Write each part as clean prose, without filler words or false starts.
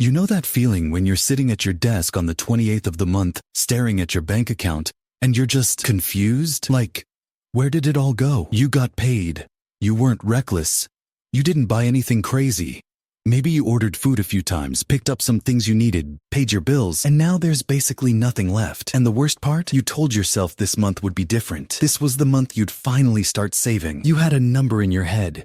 You know that feeling when you're sitting at your desk on the 28th of the month, staring at your bank account, and you're just confused? Like, where did it all go? You got paid. You weren't reckless. You didn't buy anything crazy. Maybe you ordered food a few times, picked up some things you needed, paid your bills, and now there's basically nothing left. And the worst part? You told yourself this month would be different. This was the month you'd finally start saving. You had a number in your head.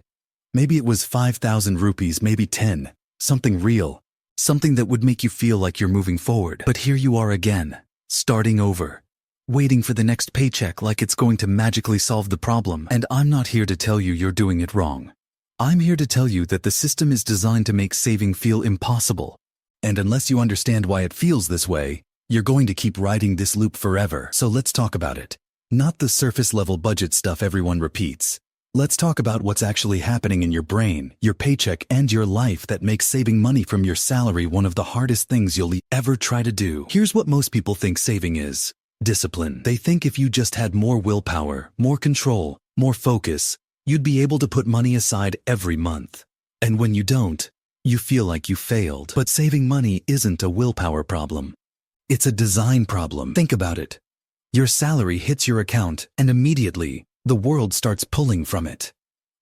Maybe it was 5,000 rupees, maybe 10. Something real. Something that would make you feel like you're moving forward. But here you are again, starting over. Waiting for the next paycheck like it's going to magically solve the problem. And I'm not here to tell you you're doing it wrong. I'm here to tell you that the system is designed to make saving feel impossible. And unless you understand why it feels this way, you're going to keep riding this loop forever. So let's talk about it. Not the surface level budget stuff everyone repeats. Let's talk about what's actually happening in your brain, your paycheck, and your life that makes saving money from your salary one of the hardest things you'll ever try to do. Here's what most people think saving is. Discipline. They think if you just had more willpower, more control, more focus, you'd be able to put money aside every month. And when you don't, you feel like you failed. But saving money isn't a willpower problem. It's a design problem. Think about it. Your salary hits your account, and immediately, the world starts pulling from it.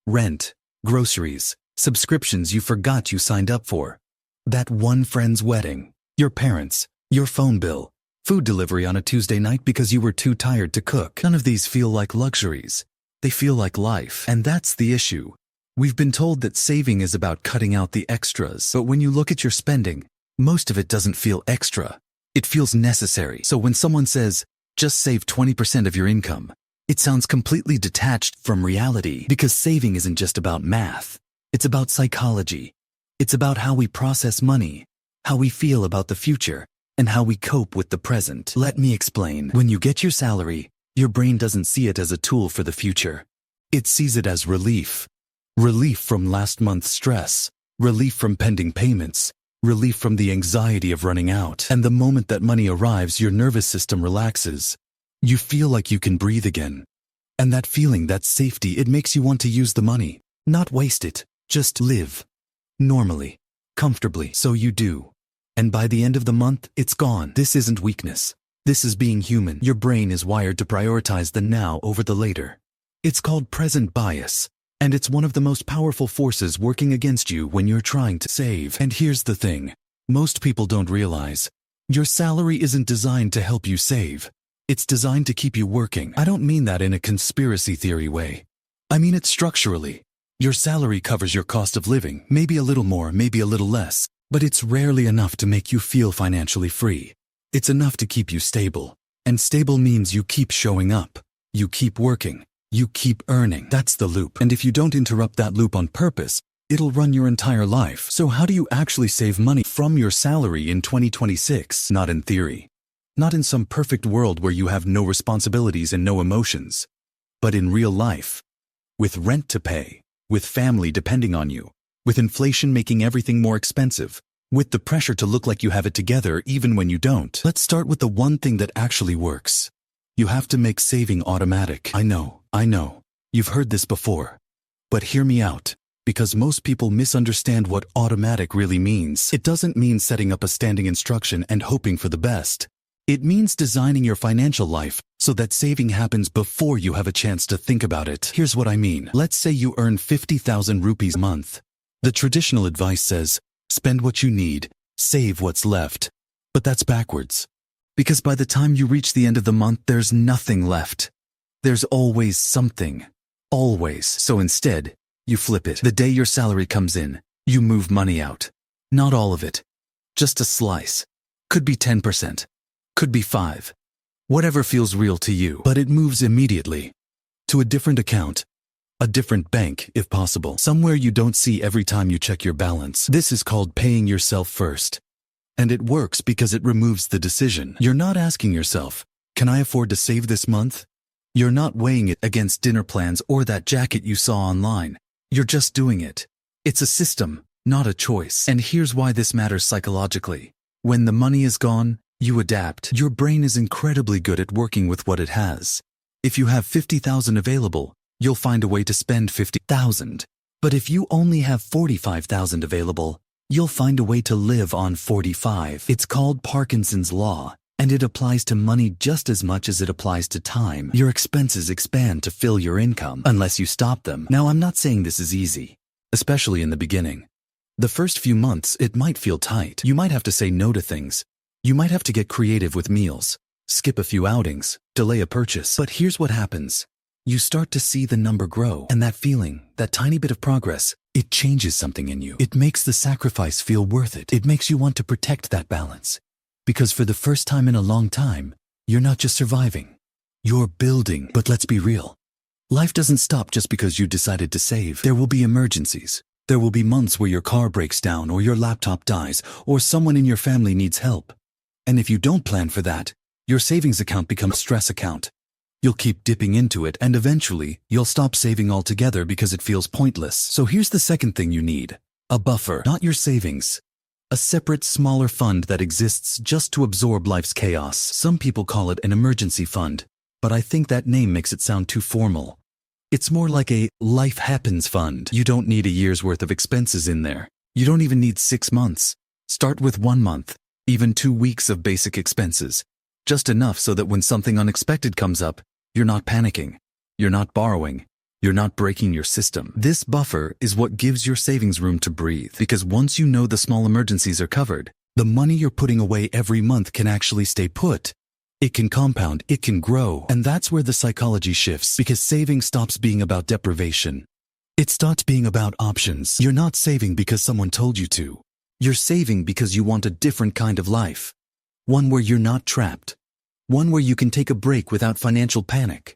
Rent, groceries, subscriptions you forgot you signed up for. That one friend's wedding, your parents, your phone bill, food delivery on a Tuesday night because you were too tired to cook. None of these feel like luxuries. They feel like life. And that's the issue. We've been told that saving is about cutting out the extras. But when you look at your spending, most of it doesn't feel extra. It feels necessary. So when someone says, just save 20% of your income, it sounds completely detached from reality, because saving isn't just about math. It's about psychology. It's about how we process money, how we feel about the future, and how we cope with the present. Let me explain. When you get your salary, your brain doesn't see it as a tool for the future. It sees it as relief. Relief from last month's stress. Relief from pending payments. Relief from the anxiety of running out. And the moment that money arrives, your nervous system relaxes. You feel like you can breathe again. And that feeling, that safety, it makes you want to use the money. Not waste it. Just live. Normally. Comfortably. So you do. And by the end of the month, it's gone. This isn't weakness. This is being human. Your brain is wired to prioritize the now over the later. It's called present bias, and it's one of the most powerful forces working against you when you're trying to save. And here's the thing. Most people don't realize. Your salary isn't designed to help you save. It's designed to keep you working. I don't mean that in a conspiracy theory way. I mean it structurally. Your salary covers your cost of living, maybe a little more, maybe a little less, but it's rarely enough to make you feel financially free. It's enough to keep you stable. And stable means you keep showing up. You keep working. You keep earning. That's the loop. And if you don't interrupt that loop on purpose, it'll run your entire life. So how do you actually save money from your salary in 2026? Not in theory. Not in some perfect world where you have no responsibilities and no emotions. But in real life. With rent to pay. With family depending on you. With inflation making everything more expensive. With the pressure to look like you have it together even when you don't. Let's start with the one thing that actually works. You have to make saving automatic. I know. You've heard this before. But hear me out, because most people misunderstand what automatic really means. It doesn't mean setting up a standing instruction and hoping for the best. It means designing your financial life so that saving happens before you have a chance to think about it. Here's what I mean. Let's say you earn 50,000 rupees a month. The traditional advice says, spend what you need, save what's left. But that's backwards. Because by the time you reach the end of the month, there's nothing left. There's always something. Always. So instead, you flip it. The day your salary comes in, you move money out. Not all of it. Just a slice. Could be 10%. Could be 5%. Whatever feels real to you. But it moves immediately. To a different account. A different bank, if possible. Somewhere you don't see every time you check your balance. This is called paying yourself first. And it works because it removes the decision. You're not asking yourself, can I afford to save this month? You're not weighing it against dinner plans or that jacket you saw online. You're just doing it. It's a system, not a choice. And here's why this matters psychologically. When the money is gone, you adapt. Your brain is incredibly good at working with what it has. If you have 50,000 available, you'll find a way to spend 50,000. But if you only have 45,000 available, you'll find a way to live on 45. It's called Parkinson's Law, and it applies to money just as much as it applies to time. Your expenses expand to fill your income, unless you stop them. Now, I'm not saying this is easy, especially in the beginning. The first few months, it might feel tight. You might have to say no to things. You might have to get creative with meals, skip a few outings, delay a purchase. But here's what happens. You start to see the number grow, and that feeling, that tiny bit of progress, it changes something in you. It makes the sacrifice feel worth it. It makes you want to protect that balance. Because for the first time in a long time, you're not just surviving, you're building. But let's be real. Life doesn't stop just because you decided to save. There will be emergencies. There will be months where your car breaks down, or your laptop dies, or someone in your family needs help. And if you don't plan for that, your savings account becomes a stress account. You'll keep dipping into it, and eventually, you'll stop saving altogether because it feels pointless. So here's the second thing you need. A buffer. Not your savings. A separate, smaller fund that exists just to absorb life's chaos. Some people call it an emergency fund, but I think that name makes it sound too formal. It's more like a life happens fund. You don't need a year's worth of expenses in there. You don't even need 6 months. Start with 1 month, even 2 weeks of basic expenses. Just enough so that when something unexpected comes up, you're not panicking. You're not borrowing. You're not breaking your system. This buffer is what gives your savings room to breathe. Because once you know the small emergencies are covered, the money you're putting away every month can actually stay put. It can compound, it can grow. And that's where the psychology shifts. Because saving stops being about deprivation. It starts being about options. You're not saving because someone told you to. You're saving because you want a different kind of life. One where you're not trapped. One where you can take a break without financial panic.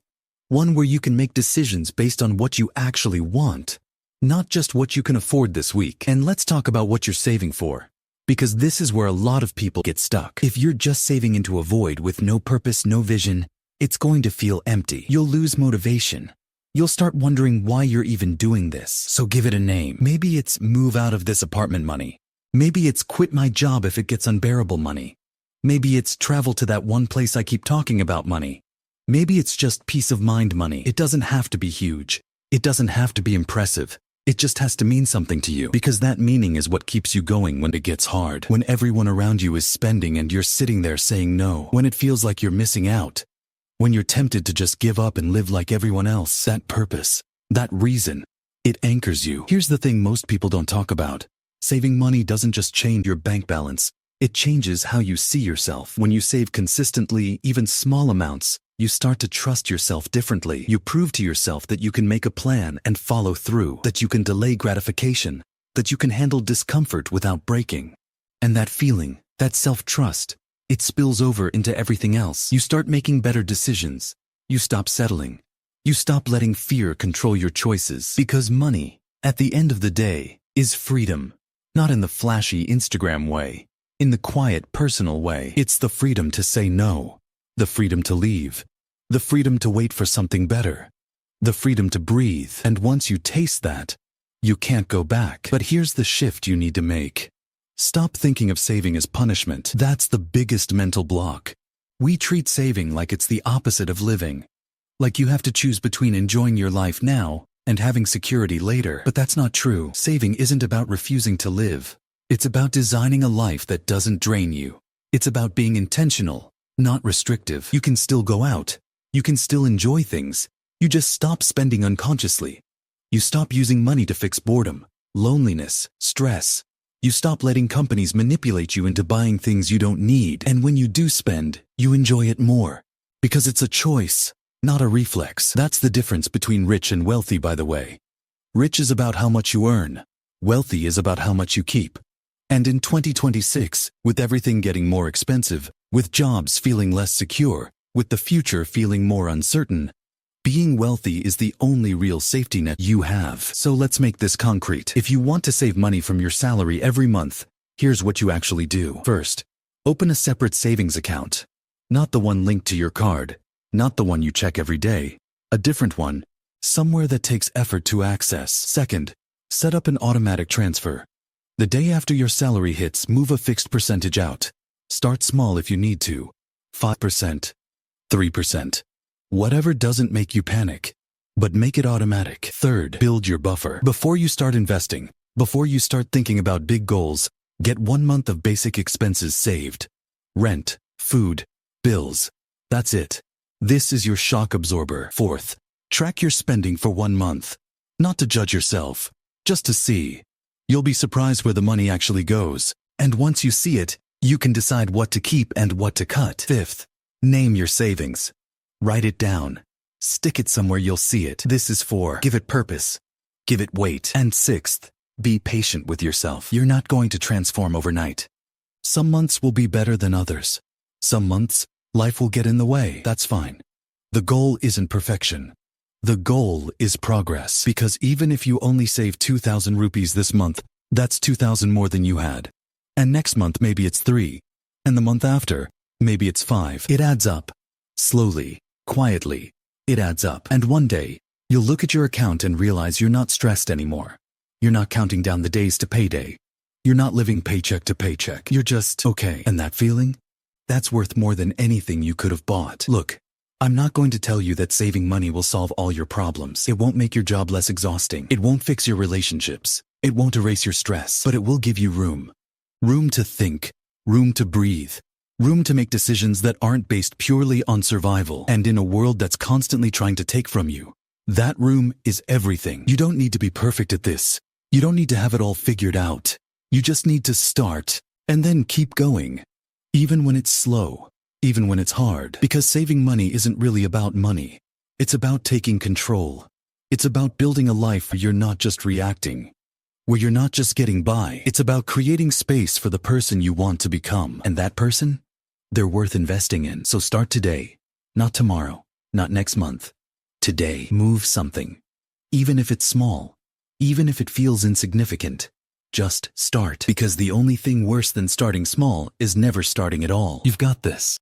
One where you can make decisions based on what you actually want, not just what you can afford this week. And let's talk about what you're saving for, because this is where a lot of people get stuck. If you're just saving into a void with no purpose, no vision, it's going to feel empty. You'll lose motivation. You'll start wondering why you're even doing this. So give it a name. Maybe it's move out of this apartment money. Maybe it's quit my job if it gets unbearable money. Maybe it's travel to that one place I keep talking about money. Maybe it's just peace of mind money. It doesn't have to be huge. It doesn't have to be impressive. It just has to mean something to you. Because that meaning is what keeps you going when it gets hard. When everyone around you is spending and you're sitting there saying no. When it feels like you're missing out. When you're tempted to just give up and live like everyone else. That purpose, that reason, it anchors you. Here's the thing most people don't talk about. Saving money doesn't just change your bank balance. It changes how you see yourself. When you save consistently, even small amounts, you start to trust yourself differently. You prove to yourself that you can make a plan and follow through, that you can delay gratification, that you can handle discomfort without breaking. And that feeling, that self-trust, it spills over into everything else. You start making better decisions. You stop settling. You stop letting fear control your choices. Because money, at the end of the day, is freedom. Not in the flashy Instagram way. In the quiet, personal way. It's the freedom to say no. The freedom to leave. The freedom to wait for something better. The freedom to breathe. And once you taste that, you can't go back. But here's the shift you need to make. Stop thinking of saving as punishment. That's the biggest mental block. We treat saving like it's the opposite of living. Like you have to choose between enjoying your life now and having security later. But that's not true. Saving isn't about refusing to live. It's about designing a life that doesn't drain you. It's about being intentional, not restrictive. You can still go out. You can still enjoy things. You just stop spending unconsciously. You stop using money to fix boredom, loneliness, stress. You stop letting companies manipulate you into buying things you don't need. And when you do spend, you enjoy it more. Because it's a choice, not a reflex. That's the difference between rich and wealthy, by the way. Rich is about how much you earn. Wealthy is about how much you keep. And in 2026, with everything getting more expensive, with jobs feeling less secure, with the future feeling more uncertain, being wealthy is the only real safety net you have. So let's make this concrete. If you want to save money from your salary every month, here's what you actually do. First, open a separate savings account. Not the one linked to your card, not the one you check every day, a different one, somewhere that takes effort to access. Second, set up an automatic transfer. The day after your salary hits, move a fixed percentage out. Start small if you need to. 5%, 3%. Whatever doesn't make you panic, but make it automatic. Third, build your buffer. Before you start investing, Before you start thinking about big goals, get 1 month of basic expenses saved. Rent, food, bills. That's it. This is your shock absorber. Fourth, track your spending for 1 month. Not to judge yourself, just to see. You'll be surprised where the money actually goes. And once you see it, you can decide what to keep and what to cut. Fifth, name your savings. Write it down. Stick it somewhere you'll see it. This is for give it purpose. Give it weight. And sixth, be patient with yourself. You're not going to transform overnight. Some months will be better than others. Some months, life will get in the way. That's fine. The goal isn't perfection. The goal is progress. Because even if you only save 2,000 rupees this month, that's 2,000 more than you had. And next month maybe it's 3. And the month after, maybe it's 5. It adds up. Slowly, quietly, it adds up. And one day, you'll look at your account and realize you're not stressed anymore. You're not counting down the days to payday. You're not living paycheck to paycheck. You're just okay. And that feeling? That's worth more than anything you could have bought. Look, I'm not going to tell you that saving money will solve all your problems. It won't make your job less exhausting. It won't fix your relationships. It won't erase your stress. But it will give you room. Room to think. Room to breathe. Room to make decisions that aren't based purely on survival. And in a world that's constantly trying to take from you, that room is everything. You don't need to be perfect at this. You don't need to have it all figured out. You just need to start and then keep going. Even when it's slow, even when it's hard. Because saving money isn't really about money. It's about taking control. It's about building a life where you're not just reacting, where you're not just getting by. It's about creating space for the person you want to become. And that person? They're worth investing in. So start today. Not tomorrow. Not next month. Today. Move something. Even if it's small. Even if it feels insignificant. Just start. Because the only thing worse than starting small is never starting at all. You've got this.